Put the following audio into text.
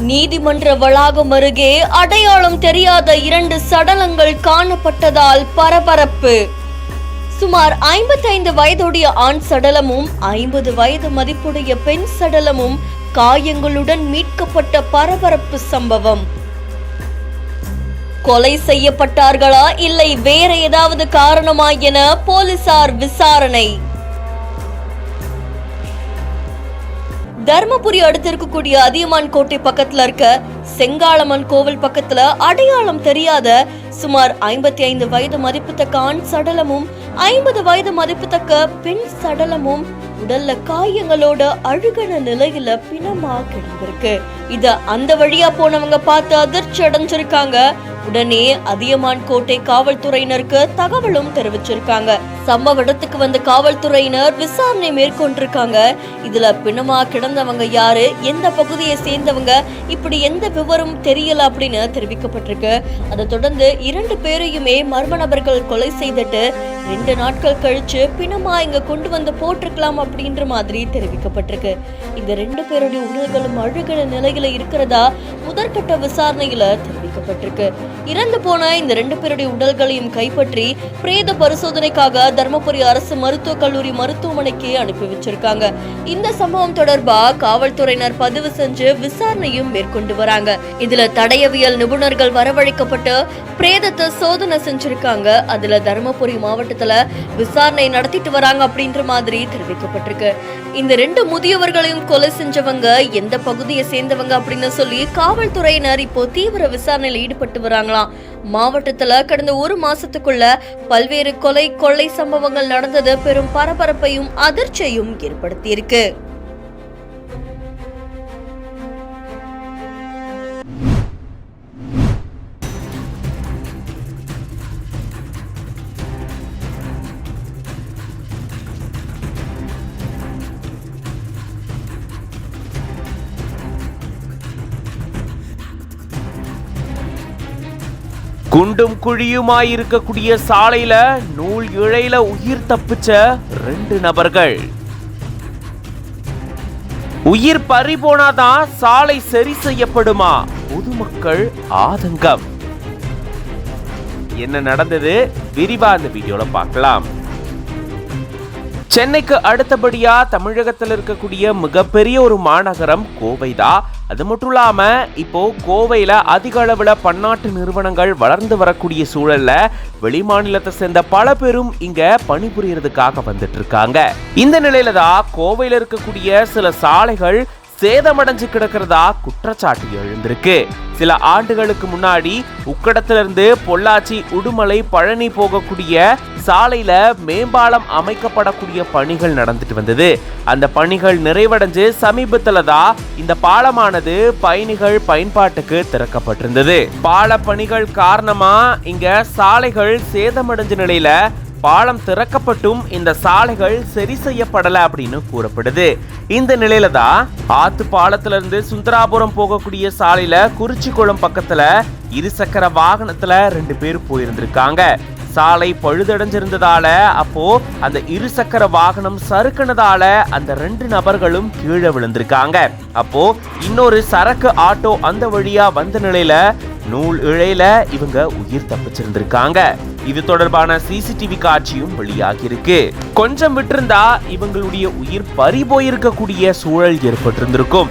நீதிமன்ற வளாகம் அருகே அடையாளம் தெரியாத 2 சடலங்கள் காணப்பட்டதால் பரபரப்பு. சுமார் 55 வயதுடைய ஆண் சடலமும் 50 வயது மதிப்புடைய பெண் சடலமும் காயங்களுடன் மீட்கப்பட்ட பரபரப்பு சம்பவம். கொலை செய்யப்பட்டார்களா இல்லை வேற ஏதாவது காரணமா என போலீசார் விசாரணை. தர்மபுரி அடுத்து இருக்கக்கூடிய அதியமான் கோட்டை பக்கத்துல இருக்க செங்காளம்மன் கோவில் பக்கத்துல அடையாளம் தெரியாத சுமார் 55 வயது மதிப்புத்தக்க ஆண் சடலமும் 50 வயது மதிப்புத்தக்க பெண் சடலமும் உடல்ல காயங்களோட அழுகன நிலையில பிணமா கிடந்திருக்கு. இத அந்த வழியா போனவங்க பார்த்து அதிர்ச்சி அடைஞ்சிருக்காங்க. உடனே அதியமான் கோட்டை காவல்துறையினருக்கு தகவலும் தெரிவிச்சிருக்காங்க. சம்பவ இடத்துக்கு வந்த காவல்துறையினர் விசாரணை மேற்கொண்டிருக்காங்க. இதுல பிணமா கிடந்தவங்க யாரு, எந்த பகுதியை சேர்ந்தவங்க, இப்படி எந்த விவரம் தெரியல அப்படின்னு தெரிவிக்கப்பட்டிருக்கு. அதை தொடர்ந்து 2 பேரையுமே மர்ம நபர்கள் கொலை செய்துட்டு 2 நாட்கள் கழிச்சு பிணமா இங்க கொண்டு வந்து போட்டிருக்கலாம் அப்படின்ற மாதிரி தெரிவிக்கப்பட்டிருக்கு. இந்த 2 பேருடைய உடல்களும் அழுகின நிலையில இருக்கிறதா முதற்கட்ட விசாரணையில தெரிவிக்கப்பட்டிருக்கு. இறந்து போன இந்த 2 பேருடைய உடல்களையும் கைப்பற்றி பிரேத பரிசோதனைக்காக தர்மபுரி அரசு மருத்துவக் கல்லூரி மருத்துவமனைக்கு அனுப்பி வச்சிருக்காங்க. இந்த சம்பவம் தொடர்பா காவல்துறையினர் பதிவு செஞ்சு விசாரணையும் மேற்கொண்டு வராங்க. இதுல தடயவியல் நிபுணர்கள் வரவழைக்கப்பட்டு பிரேதத்தை சோதனை செஞ்சிருக்காங்க. அதுல தர்மபுரி மாவட்டத்துல விசாரணை நடத்திட்டு வராங்க அப்படின்ற மாதிரி தெரிவிக்கப்பட்டிருக்கு. இந்த 2 முதியவர்களையும் கொலை செஞ்சவங்க எந்த பகுதியை சேர்ந்தவங்க அப்படின்னு சொல்லி காவல்துறையினர் இப்போ தீவிர விசாரணையில் ஈடுபட்டு வராங்களாம். மாவட்டத்துல கடந்த 1 மாசத்துக்குள்ள பல்வேறு கொள்ளை சம்பவங்கள் நடந்தது பெரும் பரபரப்பையும் அதிர்ச்சியையும் ஏற்படுத்தியிருக்கு. குண்டும் குழியுமாயிருக்கக்கூடிய சாலையில நூல் இழையில உயிர் தப்பிச்ச 2 நபர்கள். உயிர் பறி போனாதான் சாலை சரி செய்யப்படுமா? பொதுமக்கள் ஆதங்கம். என்ன நடந்தது விரிவா இந்த வீடியோல பார்க்கலாம். சென்னைக்கு அடுத்தபடியா தமிழகத்தில் இருக்கக்கூடிய மிகப்பெரிய ஒரு மாநகரம் கோவைதான். அது மட்டும் இல்லாம இப்போ கோவையில அதிக அளவுல பன்னாட்டு நிறுவனங்கள் வளர்ந்து வரக்கூடிய சூழல்ல வெளிமாநிலத்தை சேர்ந்த பல பேரும் இங்க பணிபுரியறதுக்காக வந்துட்டு இருக்காங்க. இந்த நிலையில தான் கோவையில இருக்கக்கூடிய சில சாலைகள் சேதமடைஞ்சு கிடக்கிறதா குற்றச்சாட்டு எழுந்திருக்கு. சில ஆண்டுகளுக்கு முன்னாடி உக்கடத்திலிருந்து பொள்ளாச்சி, உடுமலை, பழனி போகக்கூடிய சாலையில மேம்பாலம் அமைக்கப்படக்கூடிய பணிகள் நடந்துட்டு வந்தது. அந்த பணிகள் நிறைவடைஞ்சு சமீபத்துல தான் இந்த பாலமானது பயணிகள் பயன்பாட்டுக்கு திறக்கப்பட்டிருந்தது. பால பணிகள் காரணமா இங்க சாலைகள் சேதமடைஞ்ச நிலையில பாலம் திறக்கப்பட்டும் இந்த சாலைகள் சரி செய்யப்படல அப்படின்னு கூறப்படுது. இந்த நிலையில தான் ஆத்து பாலத்துல இருந்து சுந்தராபுரம் போகக்கூடிய சாலையில குறிச்சிக்குளம் பக்கத்துல 2 சக்கர வாகனத்துல 2 பேர் போயிருந்திருக்காங்க. சாலை பழுதடைஞ்சிருந்ததால அப்போ அந்த 2 சக்கர வாகனம் சறுக்குனதால அந்த 2 நபர்களும் கீழே விழுந்திருக்காங்க. அப்போ இன்னொரு சரக்கு ஆட்டோ அந்த வழியா வந்த நிலையில நூல் இழையில இவங்க உயிர் தப்பிச்சிருந்திருக்காங்க. இது தொடர்பான சிசிடிவி காட்சியும் வெளியாகி இருக்கு. கொஞ்சம் விட்டிருந்தா இவங்களுடைய உயிர் பறி போயிருக்கக்கூடிய சூழல் ஏற்பட்டிருந்திருக்கும்.